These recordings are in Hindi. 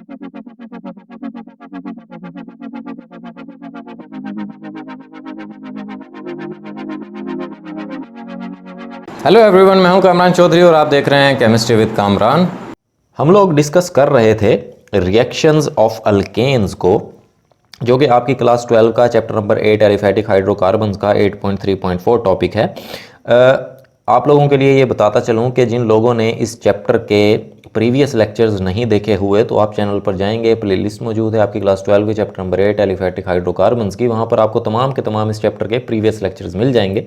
हेलो एवरीवन, मैं हूं कामरान चौधरी और आप देख रहे हैं केमिस्ट्री विद कामरान। हम लोग डिस्कस कर रहे थे रिएक्शंस ऑफ अल्केन्स को, जो कि आपकी क्लास 12 का चैप्टर नंबर 8 एलिफैटिक हाइड्रोकार्बन्स का 8.3.4 टॉपिक है। आप लोगों के लिए ये बताता चलूँ कि जिन लोगों ने इस चैप्टर के प्रीवियस लेक्चर्स नहीं देखे हुए तो आप चैनल पर जाएंगे, प्लेलिस्ट मौजूद है आपकी क्लास 12 के चैप्टर नंबर 8 एलिफैटिक हाइड्रोकार्बन्स की। वहाँ पर आपको तमाम के तमाम इस चैप्टर के प्रीवियस लेक्चर्स मिल जाएंगे।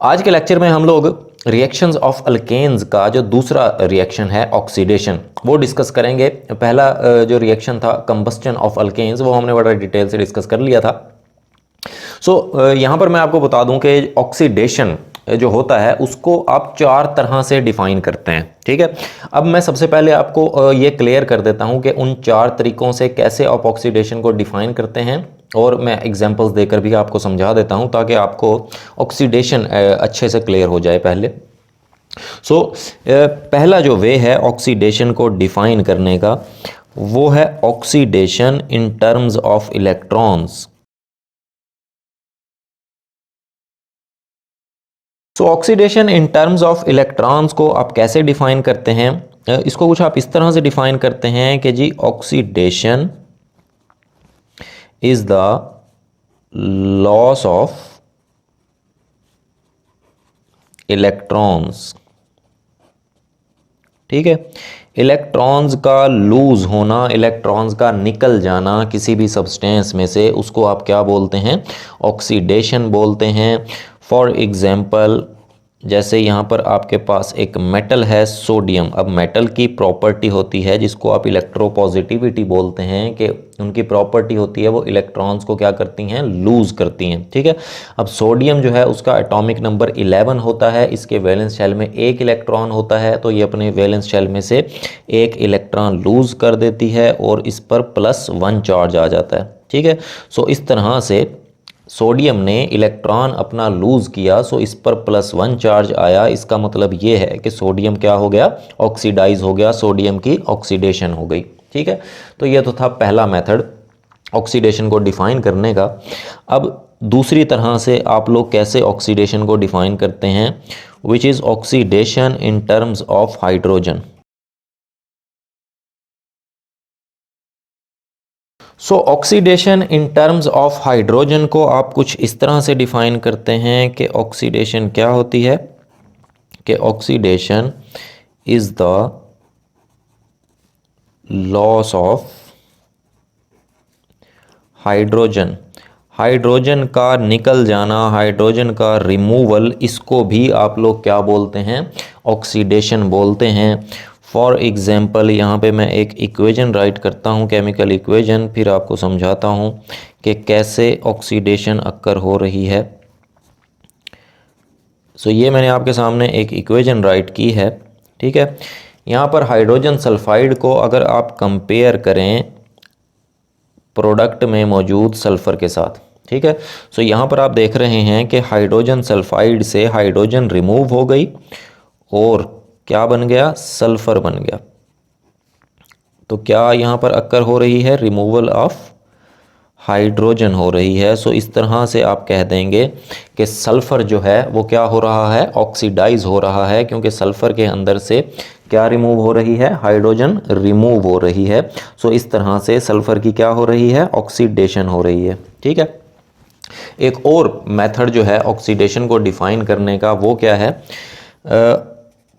आज के लेक्चर में हम लोग रिएक्शंस ऑफ अल्केन्स का जो दूसरा रिएक्शन है ऑक्सीडेशन, वो डिस्कस करेंगे। पहला जो रिएक्शन था कंबस्टन ऑफ अल्केन्स, वो हमने बड़ा डिटेल से डिस्कस कर लिया था। यहाँ पर मैं आपको बता दूं कि ऑक्सीडेशन जो होता है उसको आप चार तरह से डिफाइन करते हैं, ठीक है। अब मैं सबसे पहले आपको ये क्लियर कर देता हूं कि उन चार तरीकों से कैसे आप ऑक्सीडेशन को डिफाइन करते हैं, और मैं एग्जांपल्स देकर भी आपको समझा देता हूं ताकि आपको ऑक्सीडेशन अच्छे से क्लियर हो जाए पहले। पहला जो वे है ऑक्सीडेशन को डिफाइन करने का, वो है oxidation in terms of electrons. Oxidation in terms of electrons को आप कैसे डिफाइन करते हैं? इसको कुछ आप इस तरह से डिफाइन करते हैं कि जी oxidation is the loss of electrons, ठीक है। इलेक्ट्रॉन्स का लूज होना, इलेक्ट्रॉन्स का निकल जाना किसी भी सब्सटेंस में से, उसको आप क्या बोलते हैं? ऑक्सीडेशन बोलते हैं। फॉर एग्जाम्पल, जैसे यहाँ पर आपके पास एक मेटल है सोडियम। अब मेटल की प्रॉपर्टी होती है जिसको आप इलेक्ट्रोपॉजिटिविटी बोलते हैं, कि उनकी प्रॉपर्टी होती है वो इलेक्ट्रॉन्स को क्या करती हैं? लूज करती हैं, ठीक है। अब सोडियम जो है उसका एटॉमिक नंबर 11 होता है, इसके वैलेंस शेल में एक इलेक्ट्रॉन होता है, तो ये अपने वैलेंस शेल में से एक इलेक्ट्रॉन लूज कर देती है और इस पर +1 चार्ज आ जाता है, ठीक है। इस तरह से सोडियम ने इलेक्ट्रॉन अपना लूज़ किया, इस पर +1 चार्ज आया। इसका मतलब ये है कि सोडियम क्या हो गया? ऑक्सीडाइज हो गया, सोडियम की ऑक्सीडेशन हो गई, ठीक है। तो ये तो था पहला मेथड ऑक्सीडेशन को डिफाइन करने का। अब दूसरी तरह से आप लोग कैसे ऑक्सीडेशन को डिफाइन करते हैं? Which is oxidation in terms of hydrogen. Oxidation in terms of hydrogen को आप कुछ इस तरह से डिफाइन करते हैं कि ऑक्सीडेशन क्या होती है? कि oxidation is the loss of hydrogen. Hydrogen का निकल जाना, हाइड्रोजन का रिमूवल, इसको भी आप लोग क्या बोलते हैं? ऑक्सीडेशन बोलते हैं। फॉर एग्ज़ाम्पल, यहाँ पे मैं एक इक्वेशन राइट करता हूँ, केमिकल इक्वेशन, फिर आपको समझाता हूँ कि कैसे ऑक्सीडेशन अक्कर हो रही है। ये मैंने आपके सामने एक इक्वेशन राइट की है, ठीक है। यहाँ पर हाइड्रोजन सल्फाइड को अगर आप कंपेयर करें प्रोडक्ट में मौजूद सल्फ़र के साथ, ठीक है। यहाँ पर आप देख रहे हैं कि हाइड्रोजन सल्फाइड से हाइड्रोजन रिमूव हो गई और क्या बन गया? सल्फ़र बन गया। तो क्या यहाँ पर अक्कर हो रही है? रिमूवल ऑफ हाइड्रोजन हो रही है। इस तरह से आप कह देंगे कि सल्फ़र जो है वो क्या हो रहा है? ऑक्सीडाइज हो रहा है, क्योंकि सल्फ़र के अंदर से क्या रिमूव हो रही है? हाइड्रोजन रिमूव हो रही है। इस तरह से सल्फ़र की क्या हो रही है? ऑक्सीडेशन हो रही है, ठीक है। एक और मेथड जो है ऑक्सीडेशन को डिफाइन करने का, वो क्या है?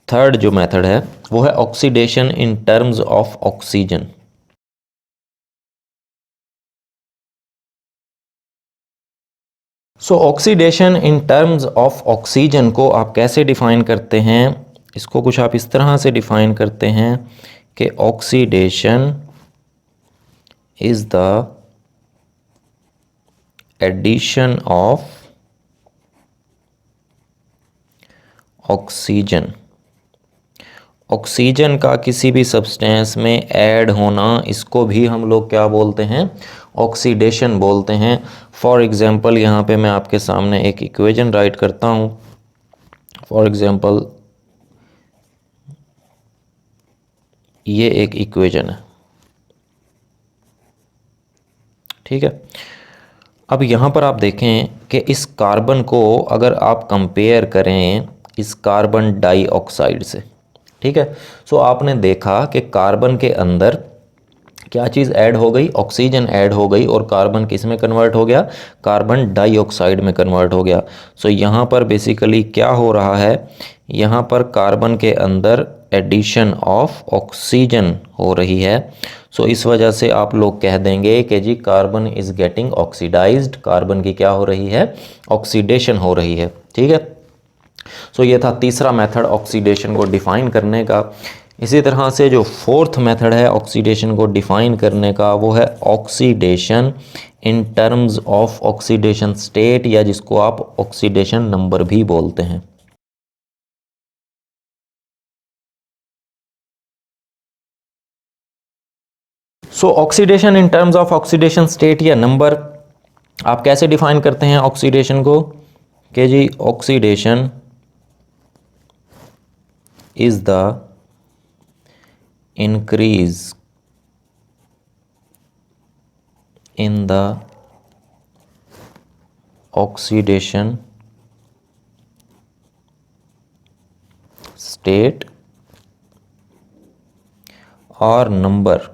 थर्ड जो मेथड है वो है oxidation in terms of oxygen. Oxidation in terms of oxygen को आप कैसे डिफाइन करते हैं? इसको कुछ आप इस तरह से डिफाइन करते हैं कि oxidation is the addition of oxygen. Oxygen का किसी भी सब्सटेंस में ऐड होना, इसको भी हम लोग क्या बोलते हैं? ऑक्सीडेशन बोलते हैं। फॉर एग्जांपल, यहाँ पे मैं आपके सामने एक इक्वेशन राइट करता हूँ। फॉर एग्जांपल, ये एक इक्वेशन है, ठीक है। अब यहाँ पर आप देखें कि इस कार्बन को अगर आप कंपेयर करें इस कार्बन डाइऑक्साइड से, ठीक है, सो आपने देखा कि कार्बन के अंदर क्या चीज़ ऐड हो गई, ऑक्सीजन ऐड हो गई, और कार्बन किस में कन्वर्ट हो गया, कार्बन डाइऑक्साइड में कन्वर्ट हो गया। सो यहाँ पर बेसिकली क्या हो रहा है, यहाँ पर कार्बन के अंदर एडिशन ऑफ ऑक्सीजन हो रही है। सो इस वजह से आप लोग कह देंगे कि जी carbon is getting oxidized, carbon की क्या हो रही है, ऑक्सीडेशन हो रही है। ठीक है, सो ये था तीसरा मेथड ऑक्सीडेशन को डिफ़ाइन करने का। इसी तरह से जो फोर्थ मेथड है ऑक्सीडेशन को डिफ़ाइन करने का वो है oxidation in terms of oxidation state, या जिसको आप ऑक्सीडेशन नंबर भी बोलते हैं। So oxidation in terms of oxidation state या नंबर, आप कैसे डिफाइन करते हैं ऑक्सीडेशन को, कि जी oxidation is the increase in the oxidation state और नंबर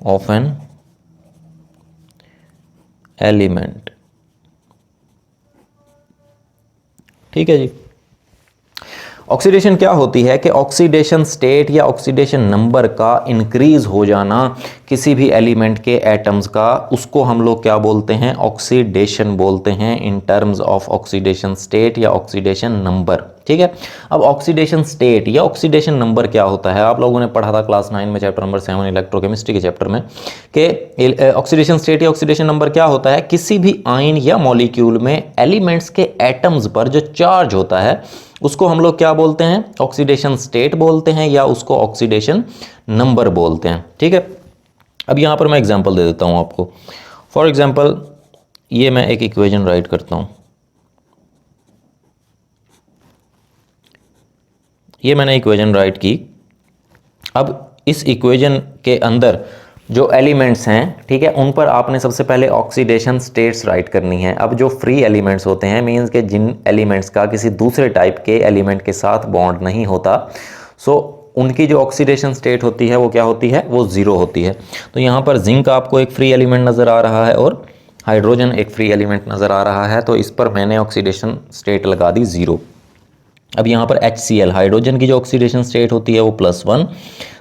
ऑफ एन एलिमेंट। ठीक है जी, ऑक्सीडेशन क्या होती है कि ऑक्सीडेशन स्टेट या ऑक्सीडेशन नंबर का इंक्रीज हो जाना किसी भी एलिमेंट के एटम्स का, उसको हम लोग क्या बोलते हैं, ऑक्सीडेशन बोलते हैं इन टर्म्स ऑफ ऑक्सीडेशन स्टेट या ऑक्सीडेशन नंबर। ठीक है, अब ऑक्सीडेशन स्टेट या ऑक्सीडेशन नंबर क्या होता है, आप लोगों ने पढ़ा था क्लास 9 में चैप्टर नंबर 7 इलेक्ट्रोकेमिस्ट्री के चैप्टर में, कि ऑक्सीडेशन स्टेट या ऑक्सीडेशन नंबर क्या होता है, किसी भी आयन या मॉलिक्यूल में एलिमेंट्स के एटम्स पर जो चार्ज होता है उसको हम लोग क्या बोलते हैं, ऑक्सीडेशन स्टेट बोलते हैं, या उसको ऑक्सीडेशन नंबर बोलते हैं। ठीक है, अब यहां पर मैं एग्जांपल दे देता हूं आपको। फॉर एग्जांपल ये मैं एक इक्वेशन राइट करता हूं, ये मैंने इक्वेशन राइट की। अब इस इक्वेशन के अंदर जो एलिमेंट्स हैं, ठीक है, उन पर आपने सबसे पहले ऑक्सीडेशन स्टेट्स राइट करनी है। अब जो फ्री एलिमेंट्स होते हैं, मींस के जिन एलिमेंट्स का किसी दूसरे टाइप के एलिमेंट के साथ बॉन्ड नहीं होता, सो उनकी जो ऑक्सीडेशन स्टेट होती है वो क्या होती है, वो ज़ीरो होती है। तो यहाँ पर जिंक आपको एक फ्री एलिमेंट नज़र आ रहा है और हाइड्रोजन एक फ्री एलिमेंट नज़र आ रहा है, तो इस पर मैंने ऑक्सीडेशन स्टेट लगा दी 0। अब यहाँ पर HCl हाइड्रोजन की जो ऑक्सीडेशन स्टेट होती है वो +1,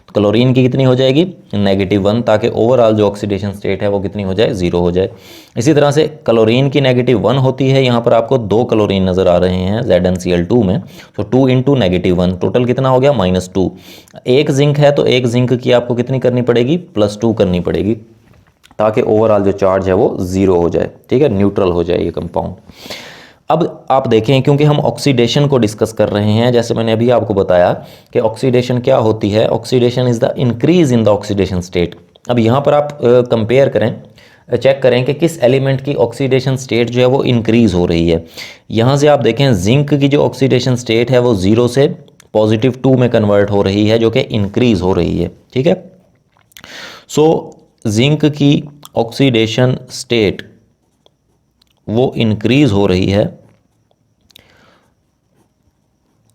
तो क्लोरीन की कितनी हो जाएगी, -1, ताकि ओवरऑल जो ऑक्सीडेशन स्टेट है वो कितनी हो जाए, 0 हो जाए। इसी तरह से क्लोरीन की -1 होती है, यहाँ पर आपको 2 क्लोरीन नज़र आ रहे हैं ZnCl2 में, तो 2 × -1 टोटल कितना हो गया, -2। एक जिंक है तो एक जिंक की आपको कितनी करनी पड़ेगी, +2 करनी पड़ेगी, ताकि ओवरऑल जो चार्ज है वो 0 हो जाए। ठीक है, न्यूट्रल हो जाए ये कंपाउंड। अब आप देखें, क्योंकि हम ऑक्सीडेशन को डिस्कस कर रहे हैं, जैसे मैंने अभी आपको बताया कि ऑक्सीडेशन क्या होती है, oxidation is the increase in the oxidation state. अब यहाँ पर आप कंपेयर करें, चेक करें कि किस एलिमेंट की ऑक्सीडेशन स्टेट जो है वो इंक्रीज़ हो रही है। यहाँ से आप देखें जिंक की जो ऑक्सीडेशन स्टेट है वो 0 से +2 में कन्वर्ट हो रही है, जो कि इंक्रीज़ हो रही है। ठीक है, सो जिंक की ऑक्सीडेशन स्टेट वो इंक्रीज़ हो रही है,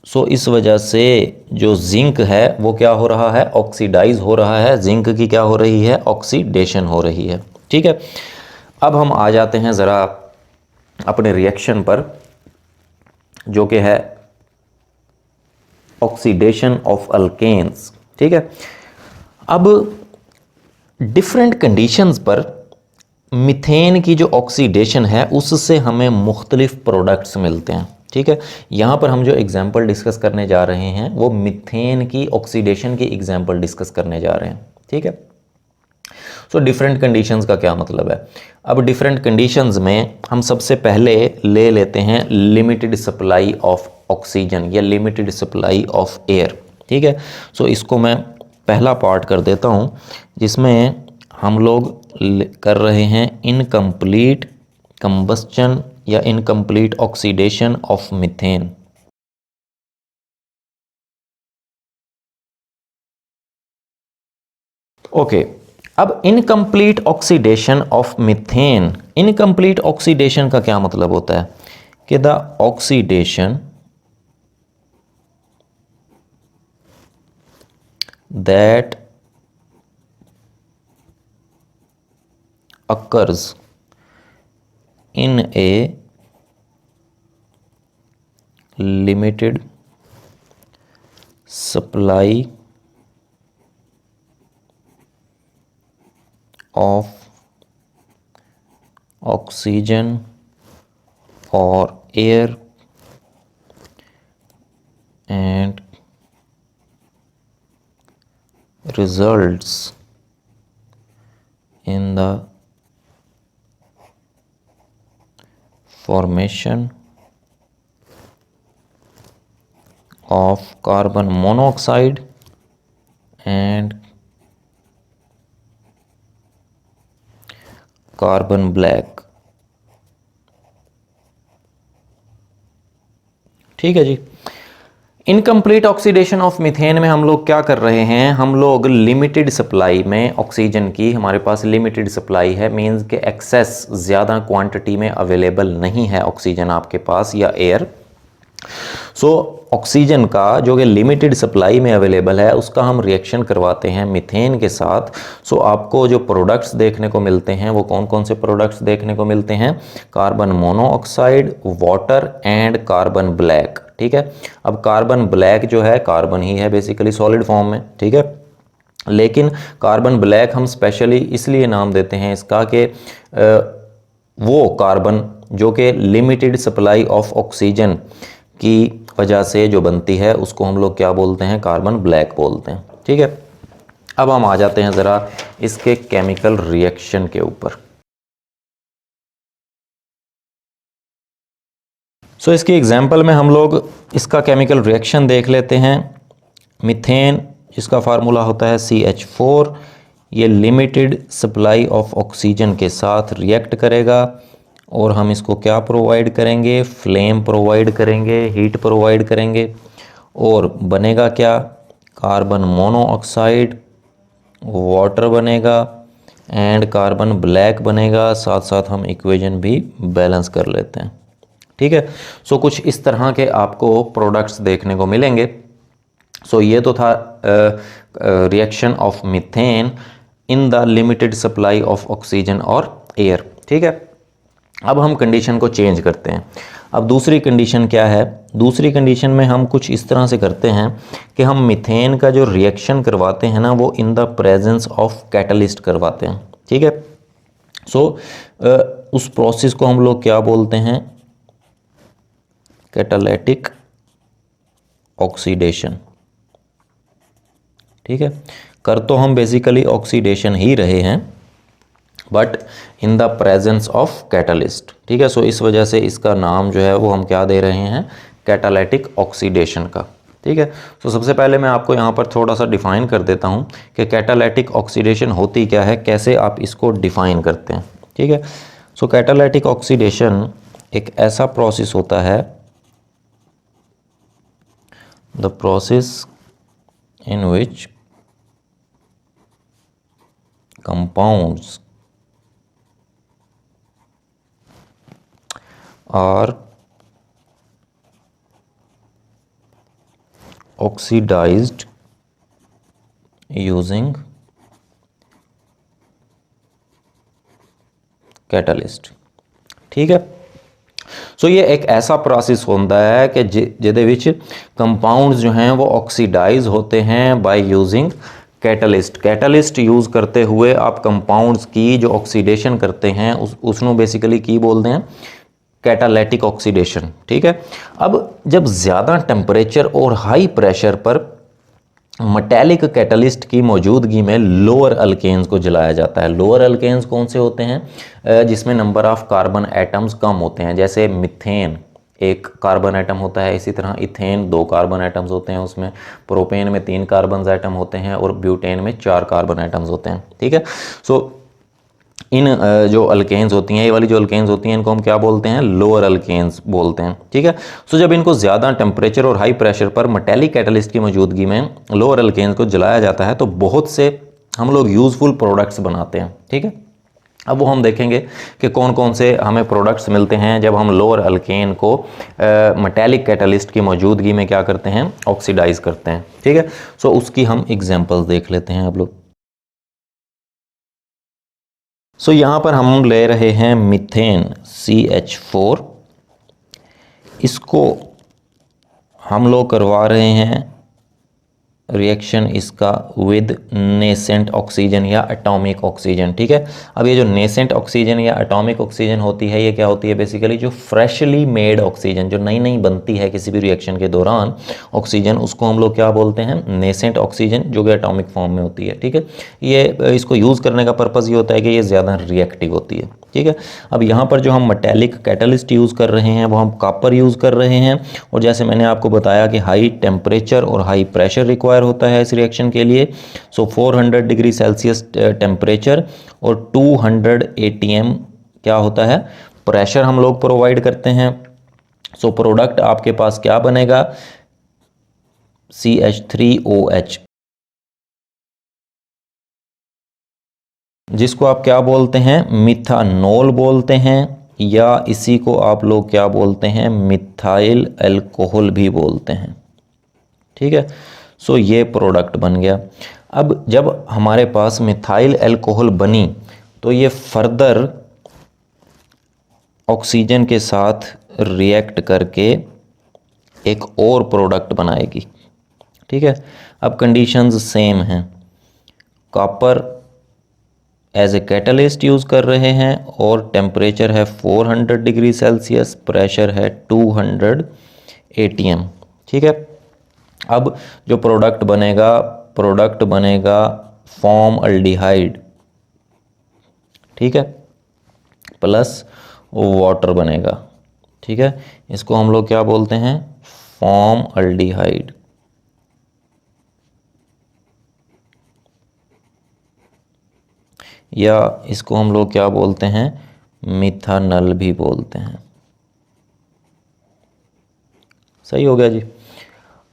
सो इस वजह से जो जिंक है वो क्या हो रहा है, ऑक्सीडाइज हो रहा है, जिंक की क्या हो रही है, ऑक्सीडेशन हो रही है। ठीक है, अब हम आ जाते हैं ज़रा अपने रिएक्शन पर, जो कि है ऑक्सीडेशन ऑफ अल्केन्स। ठीक है, अब डिफरेंट कंडीशंस पर मीथेन की जो ऑक्सीडेशन है उससे हमें मुख्तलिफ प्रोडक्ट्स मिलते हैं। ठीक है, यहाँ पर हम जो एग्जाम्पल डिस्कस करने जा रहे हैं वो मीथेन की ऑक्सीडेशन की एग्जाम्पल डिस्कस करने जा रहे हैं। ठीक है, सो डिफरेंट कंडीशंस का क्या मतलब है। अब डिफरेंट कंडीशंस में हम सबसे पहले ले लेते हैं लिमिटेड सप्लाई ऑफ ऑक्सीजन या लिमिटेड सप्लाई ऑफ एयर। ठीक है, सो इसको मैं पहला पार्ट कर देता हूँ, जिसमें हम लोग कर रहे हैं इनकम्प्लीट कंबस्चन या incomplete oxidation of methane. Okay, अब incomplete oxidation of methane, incomplete oxidation का क्या मतलब होता है कि the oxidation that occurs in a limited supply of oxygen or air and results in the formation of carbon monoxide and carbon black। ठीक है जी। इनकम्प्लीट ऑक्सीडेशन ऑफ मीथेन में हम लोग क्या कर रहे हैं, हम लोग लिमिटेड सप्लाई में ऑक्सीजन की, हमारे पास लिमिटेड सप्लाई है, मींस के एक्सेस ज़्यादा क्वांटिटी में अवेलेबल नहीं है ऑक्सीजन आपके पास या एयर। सो ऑक्सीजन का जो कि लिमिटेड सप्लाई में अवेलेबल है उसका हम रिएक्शन करवाते हैं मीथेन के साथ। सो आपको जो प्रोडक्ट्स देखने को मिलते हैं वो कौन कौन से प्रोडक्ट्स देखने को मिलते हैं, carbon monoxide, water and carbon black. ठीक है, अब कार्बन ब्लैक जो है कार्बन ही है बेसिकली सॉलिड फॉर्म में। ठीक है, लेकिन कार्बन ब्लैक हम स्पेशली इसलिए नाम देते हैं इसका कि वो कार्बन जो कि लिमिटेड सप्लाई ऑफ ऑक्सीजन की वजह से जो बनती है उसको हम लोग क्या बोलते हैं, कार्बन ब्लैक बोलते हैं। ठीक है, अब हम आ जाते हैं ज़रा इसके केमिकल रिएक्शन के ऊपर। सो इसकी एग्जांपल में हम लोग इसका केमिकल रिएक्शन देख लेते हैं। मीथेन जिसका फार्मूला होता है CH4, ये लिमिटेड सप्लाई ऑफ ऑक्सीजन के साथ रिएक्ट करेगा और हम इसको क्या प्रोवाइड करेंगे, फ्लेम प्रोवाइड करेंगे, हीट प्रोवाइड करेंगे और बनेगा क्या, कार्बन मोनोऑक्साइड, वाटर बनेगा एंड कार्बन ब्लैक बनेगा। साथ साथ हम इक्वेशन भी बैलेंस कर लेते हैं। ठीक है, सो कुछ इस तरह के आपको प्रोडक्ट्स देखने को मिलेंगे। सो ये तो था reaction of methane in the limited supply of oxygen और एयर। ठीक है, अब हम कंडीशन को चेंज करते हैं। अब दूसरी कंडीशन क्या है, दूसरी कंडीशन में हम कुछ इस तरह से करते हैं कि हम मीथेन का जो रिएक्शन करवाते हैं ना वो in the presence of catalyst करवाते हैं। ठीक है, सो उस प्रोसेस को हम लोग क्या बोलते हैं, कैटालिटिक ऑक्सीडेशन। ठीक है, कर तो हम बेसिकली ऑक्सीडेशन ही रहे हैं but in the presence of catalyst. ठीक है, सो इस वजह से इसका नाम जो है वो हम क्या दे रहे हैं, कैटालिटिक ऑक्सीडेशन का। ठीक है, सो सबसे पहले मैं आपको यहाँ पर थोड़ा सा डिफाइन कर देता हूँ कि कैटालिटिक ऑक्सीडेशन होती क्या है, कैसे आप इसको डिफाइन करते हैं। ठीक है, सो कैटालिटिक ऑक्सीडेशन एक ऐसा प्रोसेस होता है, the process in which compounds are oxidized using catalyst। ठीक है, सो ये एक ऐसा प्रोसेस होता है कि जिहदे विच कंपाउंड्स जो हैं वो ऑक्सीडाइज होते हैं by using catalyst. Catalyst use करते हुए आप कंपाउंड्स की जो ऑक्सीडेशन करते हैं उसਨੂੰ बेसिकली की बोलते हैं, कैटालिटिक ऑक्सीडेशन। ठीक है, अब जब ज़्यादा टेम्परेचर और हाई प्रेशर पर मेटेलिक कैटलिस्ट की मौजूदगी में लोअर अल्केन्स को जलाया जाता है। लोअर अल्केन्स कौन से होते हैं, जिसमें number of carbon atoms come होते हैं, जैसे मिथेन एक कार्बन एटम होता है, इसी तरह इथेन 2 कार्बन एटम्स होते हैं उसमें, प्रोपेन में 3 कार्बन एटम होते हैं और ब्यूटेन में 4 कार्बन एटम्स होते हैं। ठीक है, सो इन जो अल्केन्स होती हैं, ये वाली जो अल्केन्स होती हैं इनको हम क्या बोलते हैं, लोअर अल्केन्स बोलते हैं। ठीक है, सो जब इनको ज़्यादा टेम्परेचर और हाई प्रेशर पर मेटेलिक कैटलिस्ट की मौजूदगी में लोअर अल्केन्स को जलाया जाता है तो बहुत से हम लोग यूज़फुल प्रोडक्ट्स बनाते हैं। ठीक है, अब वो हम देखेंगे कि कौन कौन से हमें प्रोडक्ट्स मिलते हैं जब हम लोअर अल्केन को मेटालिक कैटलिस्ट की मौजूदगी में क्या करते हैं, ऑक्सीडाइज करते हैं। ठीक है, सो उसकी हम एग्जांपल्स देख लेते हैं आप लोग। सो यहाँ पर हम ले रहे हैं मीथेन CH4, इसको हम लोग करवा रहे हैं रिएक्शन इसका विद नेसेंट ऑक्सीजन या एटॉमिक ऑक्सीजन। ठीक है, अब ये जो नेसेंट ऑक्सीजन या एटॉमिक ऑक्सीजन होती है, ये क्या होती है, बेसिकली जो फ्रेशली मेड ऑक्सीजन, जो नई नई बनती है किसी भी रिएक्शन के दौरान ऑक्सीजन, उसको हम लोग क्या बोलते हैं, नेसेंट ऑक्सीजन, जो कि एटॉमिक फॉर्म में होती है। ठीक है, ये इसको यूज़ करने का पर्पज़ ये होता है कि ये ज़्यादा रिएक्टिव होती है। ठीक है, अब यहाँ पर जो हम मेटालिक कैटलिस्ट यूज़ कर रहे हैं वो हम कॉपर यूज़ कर रहे हैं, और जैसे मैंने आपको बताया कि हाई टेम्परेचर और हाई प्रेशर रिक्वायर होता है इस रिएक्शन के लिए। सो 400 डिग्री सेल्सियस टेम्परेचर और 200 ATM क्या होता है, प्रेशर हम लोग प्रोवाइड करते हैं। सो प्रोडक्ट आपके पास क्या बनेगा, CH3OH, जिसको आप क्या बोलते हैं, मिथानॉल बोलते हैं, या इसी को आप लोग क्या बोलते हैं, मिथाइल अल्कोहल भी बोलते हैं। ठीक है, सो ये प्रोडक्ट बन गया। अब जब हमारे पास मिथाइल अल्कोहल बनी तो ये फर्दर ऑक्सीजन के साथ रिएक्ट करके एक और प्रोडक्ट बनाएगी। ठीक है, अब कंडीशंस सेम हैं, copper as a catalyst use कर रहे हैं और टेम्परेचर है 400 डिग्री सेल्सियस, प्रेशर है 200 ATM। ठीक है, अब जो प्रोडक्ट बनेगा फॉर्म अल्डिहाइड। ठीक है, प्लस वाटर बनेगा। ठीक है, इसको हम लोग क्या बोलते हैं, फॉर्म अल्डिहाइड। या इसको हम लोग क्या बोलते हैं, मिथानल भी बोलते हैं। सही हो गया जी।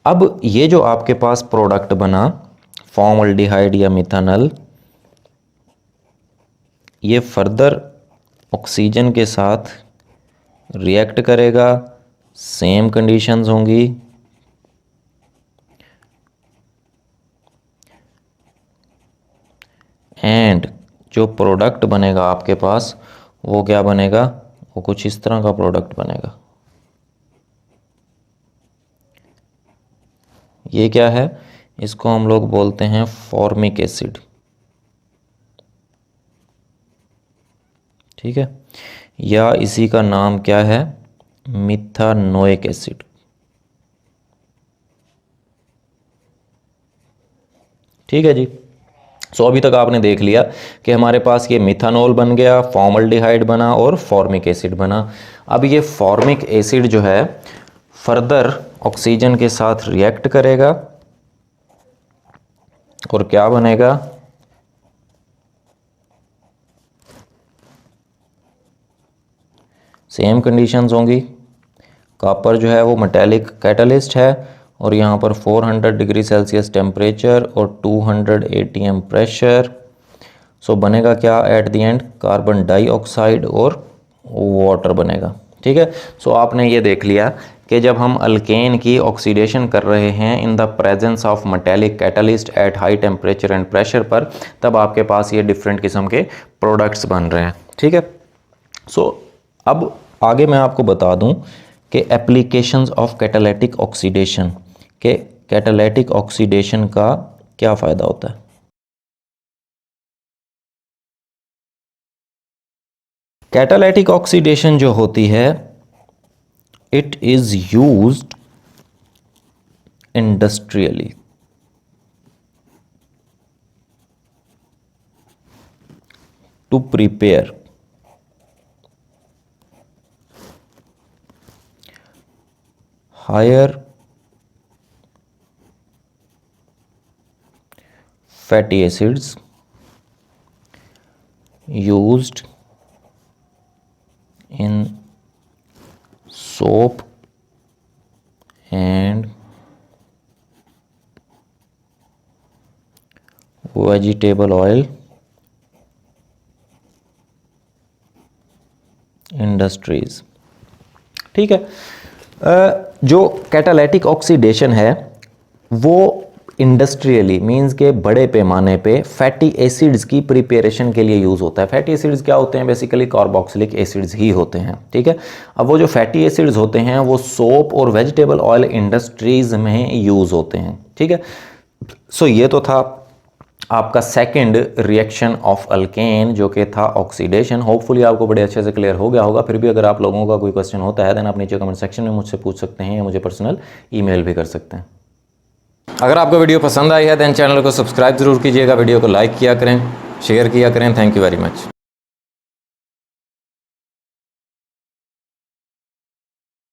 अब ये जो आपके पास प्रोडक्ट बना फॉर्मल्डिहाइड या मिथानल, ये फर्दर ऑक्सीजन के साथ रिएक्ट करेगा, सेम कंडीशंस होंगी, एंड जो प्रोडक्ट बनेगा आपके पास वो क्या बनेगा, वो कुछ इस तरह का प्रोडक्ट बनेगा। ये क्या है, इसको हम लोग बोलते हैं फॉर्मिक एसिड। ठीक है, या इसी का नाम क्या है, मिथानोइक एसिड। ठीक है जी। सो अभी तक आपने देख लिया कि हमारे पास ये मिथानॉल बन गया, फॉर्मल्डिहाइड बना और फॉर्मिक एसिड बना। अब ये फॉर्मिक एसिड जो है फर्दर ऑक्सीजन के साथ रिएक्ट करेगा और क्या बनेगा, सेम कंडीशंस होंगी। कॉपर जो है वो मेटालिक कैटलिस्ट है और यहाँ पर 400 डिग्री सेल्सियस टेम्परेचर और 200 ATM प्रेशर। सो बनेगा क्या at the end, carbon dioxide और वाटर बनेगा। ठीक है, सो आपने ये देख लिया कि जब हम अल्केन की ऑक्सीडेशन कर रहे हैं in the presence of metallic catalyst at high temperature and pressure पर, तब आपके पास ये डिफरेंट किस्म के प्रोडक्ट्स बन रहे हैं। ठीक है, सो अब आगे मैं आपको बता दूं कि एप्लीकेशंस ऑफ कैटालिटिक ऑक्सीडेशन, के कैटालिटिक ऑक्सीडेशन का क्या फ़ायदा होता है। कैटालिटिक ऑक्सीडेशन जो होती है, it is used industrially to prepare higher fatty acids used in soap and vegetable oil industries. ठीक है। जो कैटालिटिक ऑक्सीडेशन है वो इंडस्ट्रियली मींस के बड़े पैमाने पे फैटी एसिड्स की प्रिपरेशन के लिए यूज़ होता है। फैटी एसिड्स क्या होते हैं? बेसिकली कार्बोक्सिलिक एसिड्स ही होते हैं। ठीक है। अब वो जो फैटी एसिड्स होते हैं वो सोप और वेजिटेबल ऑयल इंडस्ट्रीज में यूज़ होते हैं। ठीक है। सो ये तो था आपका सेकंड रिएक्शन ऑफ अल्केन जो कि था ऑक्सीडेशन। होपफुली आपको बड़े अच्छे से क्लियर हो गया होगा। फिर भी अगर आप लोगों का कोई क्वेश्चन होता है देन आप नीचे कमेंट सेक्शन में मुझसे पूछ सकते हैं या मुझे पर्सनल ईमेल भी कर सकते हैं। अगर आपको वीडियो पसंद आई है देन चैनल को सब्सक्राइब जरूर कीजिएगा, वीडियो को लाइक किया करें, शेयर किया करें। Thank you very much.